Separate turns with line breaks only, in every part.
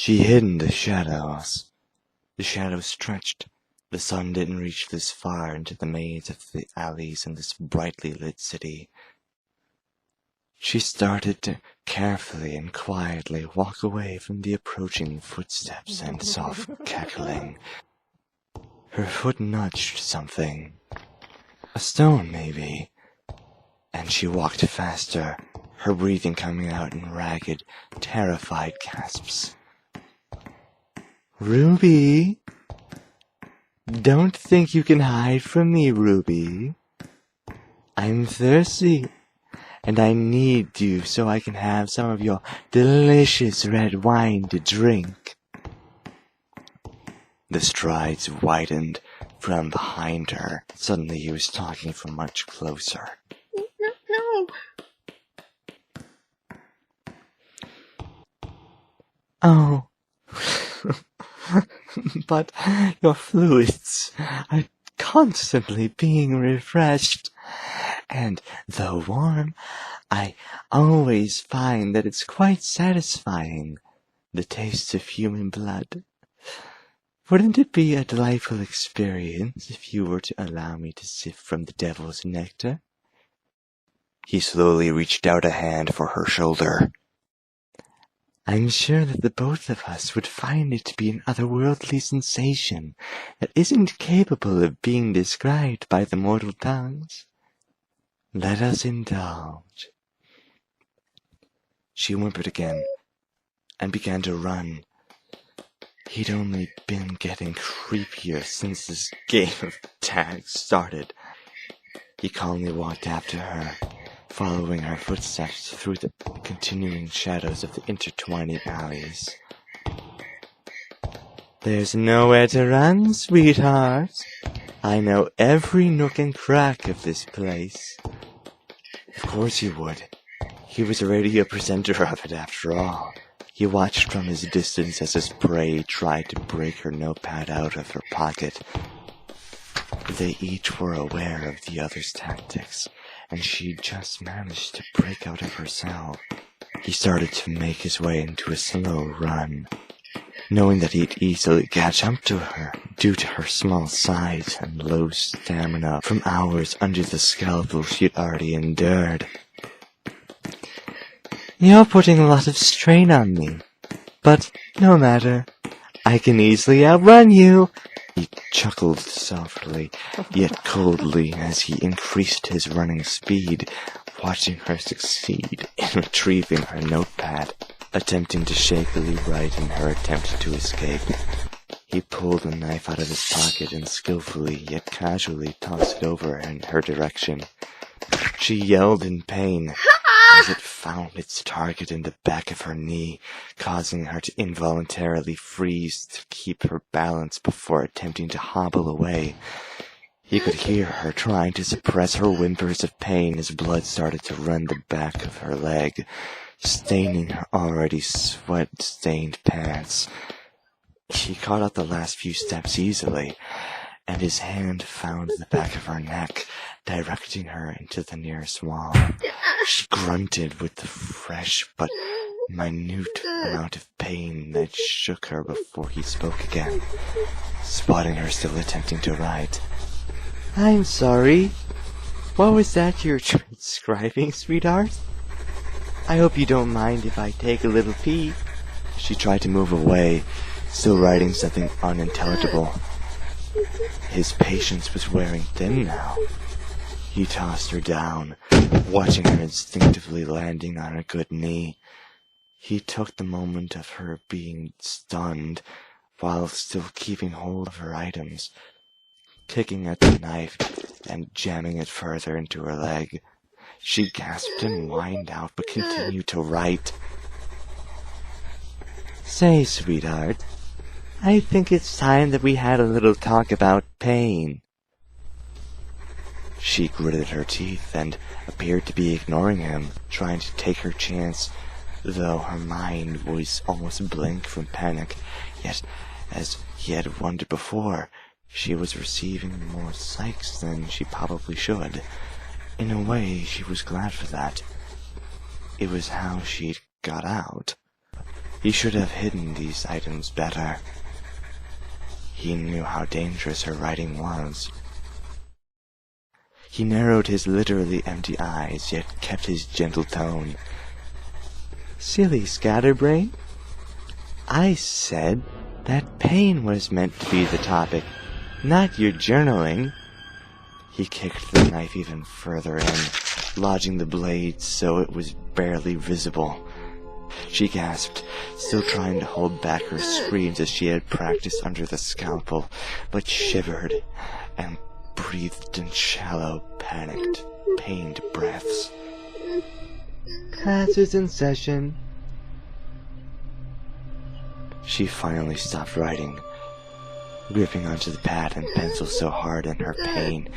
She hid in the shadows. The shadows stretched. The sun didn't reach this far into the maze of the alleys in this brightly lit city. She started to carefully and quietly walk away from the approaching footsteps and soft cackling. Her foot nudged something. A stone, maybe. And she walked faster, her breathing coming out in ragged, terrified gasps. Ruby! Don't think you can hide from me, Ruby. I'm thirsty, and I need you so I can have some of your delicious red wine to drink. The strides widened from behind her. Suddenly he was talking from much closer.
No.
Oh. But your fluids are constantly being refreshed. And though warm, I always find that it's quite satisfying, the taste of human blood. Wouldn't it be a delightful experience if you were to allow me to sift from the devil's nectar? He slowly reached out a hand for her shoulder. I'm sure that the both of us would find it to be an otherworldly sensation that isn't capable of being described by the mortal tongues. Let us indulge. She whimpered again and began to run. He'd only been getting creepier since this game of tag started. He calmly walked after her, following her footsteps through the continuing shadows of the intertwining alleys. There's nowhere to run, sweetheart. I know every nook and crack of this place. Of course you would. He was already a presenter of it after all. He watched from his distance as his prey tried to break her notepad out of her pocket. They each were aware of the other's tactics, and she just managed to break out of her cell. He started to make his way into a slow run, knowing that he'd easily catch up to her due to her small size and low stamina from hours under the scalpel she'd already endured. You're putting a lot of strain on me, but no matter. I can easily outrun you. He chuckled softly, yet coldly, as he increased his running speed, watching her succeed in retrieving her notepad, attempting to shakily write in her attempt to escape. He pulled a knife out of his pocket and skillfully, yet casually, tossed it over in her direction. She yelled in pain as it found its target in the back of her knee, causing her to involuntarily freeze to keep her balance before attempting to hobble away. He could hear her trying to suppress her whimpers of pain as blood started to run the back of her leg, staining her already sweat-stained pants. He caught up the last few steps easily, and his hand found the back of her neck, directing her into the nearest wall. She grunted with the fresh but minute amount of pain that shook her before he spoke again, spotting her still attempting to write. I'm sorry. What was that you're transcribing, sweetheart? I hope you don't mind if I take a little peek. She tried to move away, still writing something unintelligible. His patience was wearing thin now. He tossed her down, watching her instinctively landing on her good knee. He took the moment of her being stunned, while still keeping hold of her items, kicking at the knife and jamming it further into her leg. She gasped and whined out, but continued to write. Say, sweetheart, I think it's time that we had a little talk about pain. She gritted her teeth and appeared to be ignoring him, trying to take her chance, though her mind was almost blank from panic. Yet, as he had wondered before, she was receiving more psychs than she probably should. In a way, she was glad for that. It was how she'd got out. He should have hidden these items better. He knew how dangerous her writing was. He narrowed his literally empty eyes, yet kept his gentle tone. Silly scatterbrain. I said that pain was meant to be the topic, not your journaling. He kicked the knife even further in, lodging the blade so it was barely visible. She gasped, still trying to hold back her screams as she had practiced under the scalpel, but shivered and breathed in shallow, panicked, pained breaths. Class is in session. She finally stopped writing, gripping onto the pad and pencil so hard in her pain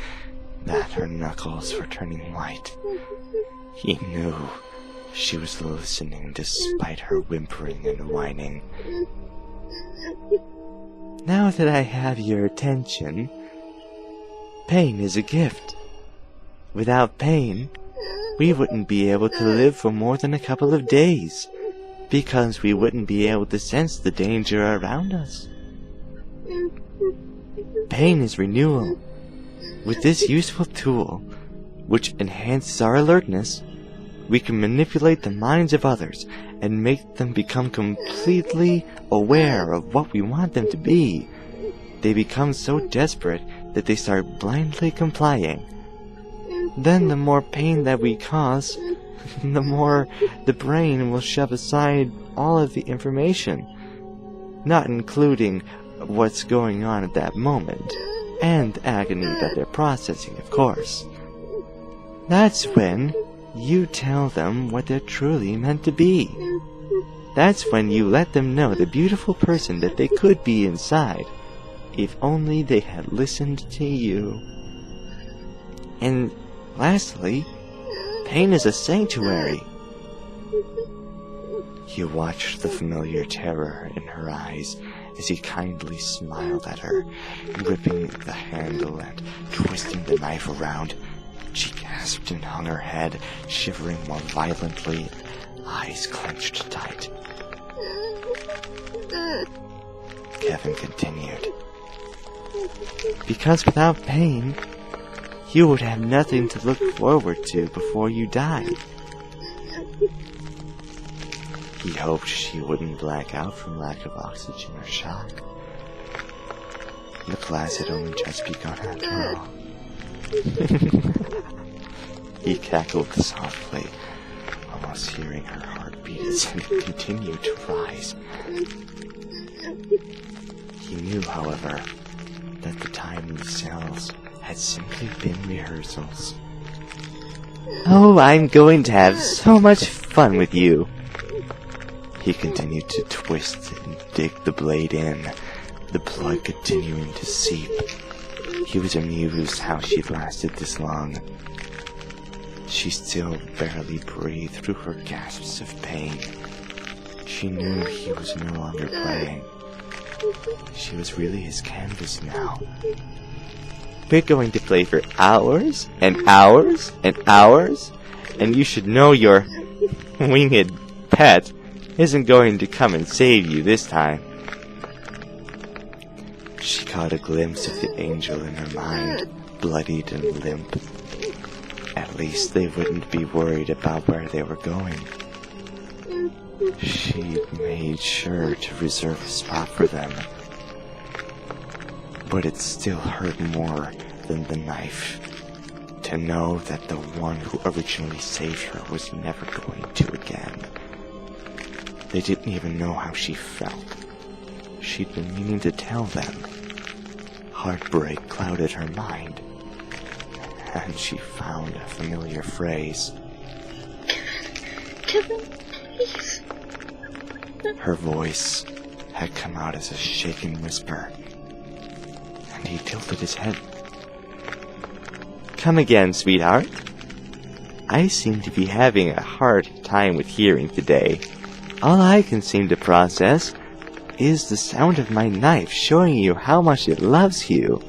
that her knuckles were turning white. He knew she was listening despite her whimpering and whining. Now that I have your attention, pain is a gift. Without pain, we wouldn't be able to live for more than a couple of days, because we wouldn't be able to sense the danger around us. Pain is renewal. With this useful tool, which enhances our alertness, we can manipulate the minds of others and make them become completely aware of what we want them to be. They become so desperate that they start blindly complying. Then the more pain that we cause, the more the brain will shove aside all of the information, not including what's going on at that moment, and the agony that they're processing, of course. That's when you tell them what they're truly meant to be. That's when you let them know the beautiful person that they could be inside, if only they had listened to you. And lastly, pain is a sanctuary. He watched the familiar terror in her eyes as he kindly smiled at her, gripping the handle and twisting the knife around. She gasped and hung her head, shivering more violently, eyes clenched tight. Kevin continued. Because without pain, you would have nothing to look forward to before you died. He hoped she wouldn't black out from lack of oxygen or shock. The class had only just begun after all. He cackled softly, almost hearing her heartbeat as it continued to rise. He knew, however, that the time in the cells had simply been rehearsals. Oh, I'm going to have so much fun with you. He continued to twist and dig the blade in, the blood continuing to seep. He was amused how she'd lasted this long. She still barely breathed through her gasps of pain. She knew he was no longer playing. She was really his canvas now. We're going to play for hours and hours and hours, and you should know your winged pet isn't going to come and save you this time. She caught a glimpse of the angel in her mind, bloodied and limp. At least they wouldn't be worried about where they were going. She made sure to reserve a spot for them. But it still hurt more than the knife to know that the one who originally saved her was never going to again. They didn't even know how she felt. She'd been meaning to tell them. Heartbreak clouded her mind, and she found a familiar phrase.
Kevin, please.
Her voice had come out as a shaken whisper, and he tilted his head. Come again, sweetheart. I seem to be having a hard time with hearing today. All I can seem to process is the sound of my knife showing you how much it loves you.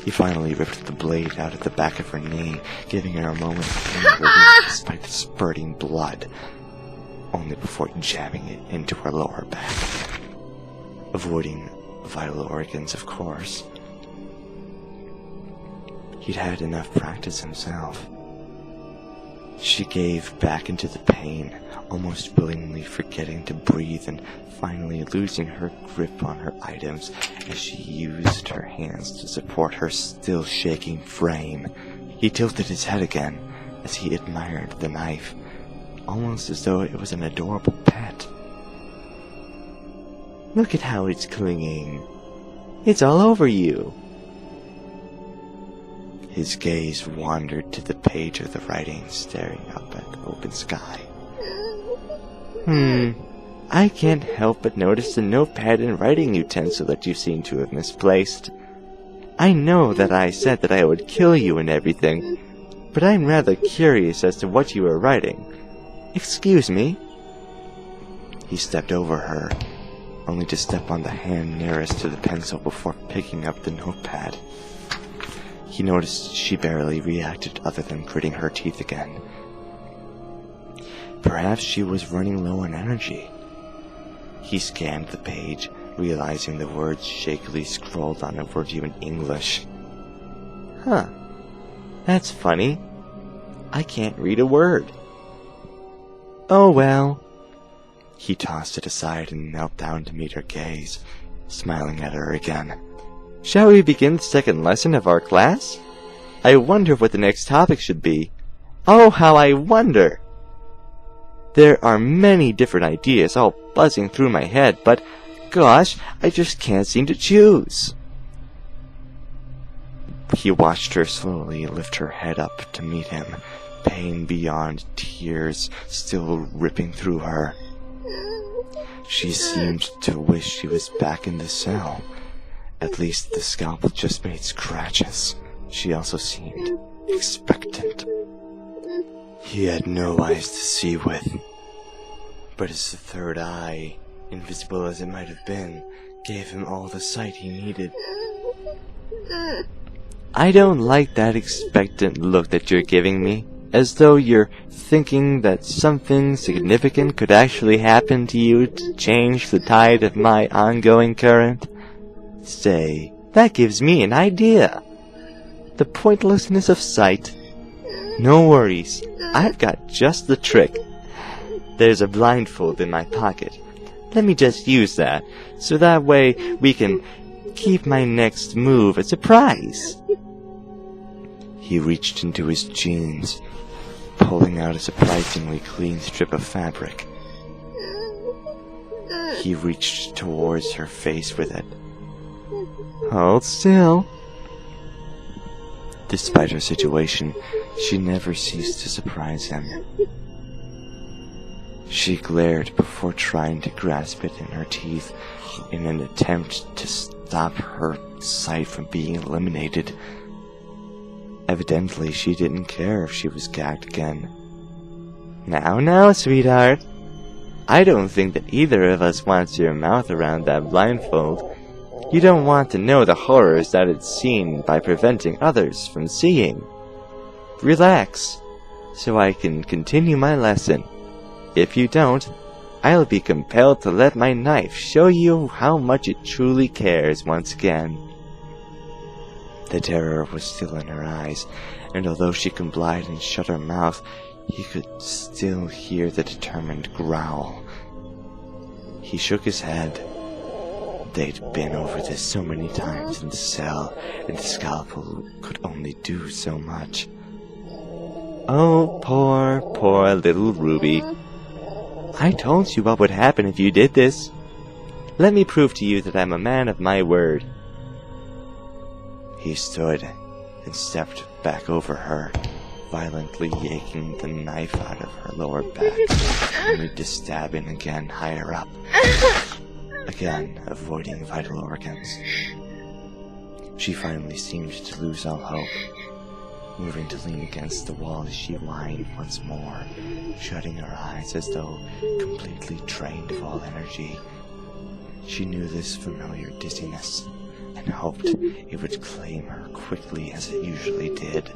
He finally ripped the blade out of the back of her knee, giving her a moment of pain relief despite the spurting blood. only before jamming it into her lower back. Avoiding vital organs, of course. He'd had enough practice himself. She gave back into the pain, almost willingly forgetting to breathe and finally losing her grip on her items as she used her hands to support her still shaking frame. He tilted his head again as he admired the knife, almost as though it was an adorable pet. Look at how it's clinging. It's all over you. His gaze wandered to the page of the writing, staring up at the open sky. I can't help but notice the notepad and writing utensil that you seem to have misplaced. I know that I said that I would kill you and everything, but I'm rather curious as to what you were writing. Excuse me? He stepped over her, only to step on the hand nearest to the pencil before picking up the notepad. He noticed she barely reacted other than gritting her teeth again. Perhaps she was running low on energy. He scanned the page, realizing the words shakily scrawled on it were in English. Huh. That's funny. I can't read a word. Oh well. He tossed it aside and knelt down to meet her gaze, smiling at her again. Shall we begin the second lesson of our class? I wonder what the next topic should be. Oh, how I wonder! There are many different ideas all buzzing through my head, but, gosh, I just can't seem to choose. He watched her slowly lift her head up to meet him, pain beyond tears still ripping through her. She seemed to wish she was back in the cell. At least the scalpel just made scratches. She also seemed expectant. He had no eyes to see with, but his third eye, invisible as it might have been, gave him all the sight he needed. I don't like that expectant look that you're giving me, as though you're thinking that something significant could actually happen to you to change the tide of my ongoing current. Say, that gives me an idea. The pointlessness of sight. No worries, I've got just the trick. There's a blindfold in my pocket. Let me just use that, so that way we can keep my next move a surprise. He reached into his jeans, pulling out a surprisingly clean strip of fabric. He reached towards her face with it. Hold still. Despite her situation, she never ceased to surprise him. She glared before trying to grasp it in her teeth in an attempt to stop her sight from being eliminated. Evidently, she didn't care if she was gagged again. Now, sweetheart. I don't think that either of us wants your mouth around that blindfold. You don't want to know the horrors that it's seen by preventing others from seeing. Relax, so I can continue my lesson. If you don't, I'll be compelled to let my knife show you how much it truly cares once again. The terror was still in her eyes, and although she complied and shut her mouth, he could still hear the determined growl. He shook his head. They'd been over this so many times in the cell, and the scalpel could only do so much. Oh, poor little Ruby. I told you what would happen if you did this. Let me prove to you that I'm a man of my word. He stood and stepped back over her, violently yanking the knife out of her lower back, only to stab in again higher up, again avoiding vital organs. She finally seemed to lose all hope, moving to lean against the wall as she whined once more, shutting her eyes as though completely drained of all energy. She knew this familiar dizziness, and hoped it would claim her quickly as it usually did.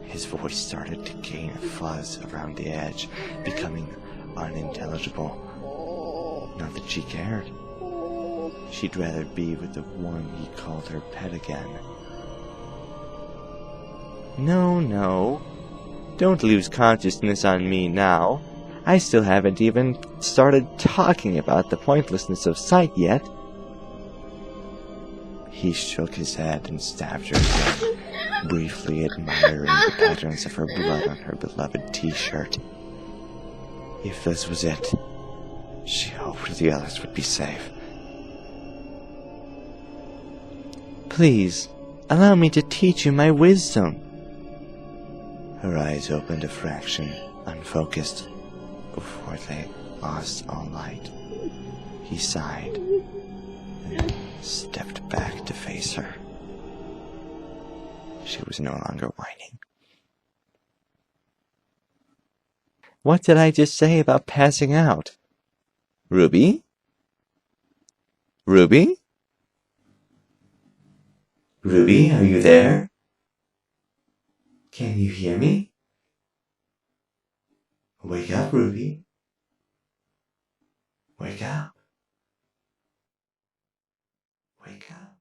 His voice started to gain a fuzz around the edge, becoming unintelligible. Not that she cared. She'd rather be with the one he called her pet again. No. Don't lose consciousness on me now. I still haven't even started talking about the pointlessness of sight yet. He shook his head and stabbed her again, briefly admiring the patterns of her blood on her beloved t-shirt. If this was it, she hoped the others would be safe. Please, allow me to teach you my wisdom. Her eyes opened a fraction, unfocused, before they lost all light. He sighed and stepped back to face her. She was no longer whining. What did I just say about passing out? Ruby? Ruby? Ruby, are you there? Can you hear me? Wake up, Ruby. Wake up. Wake up.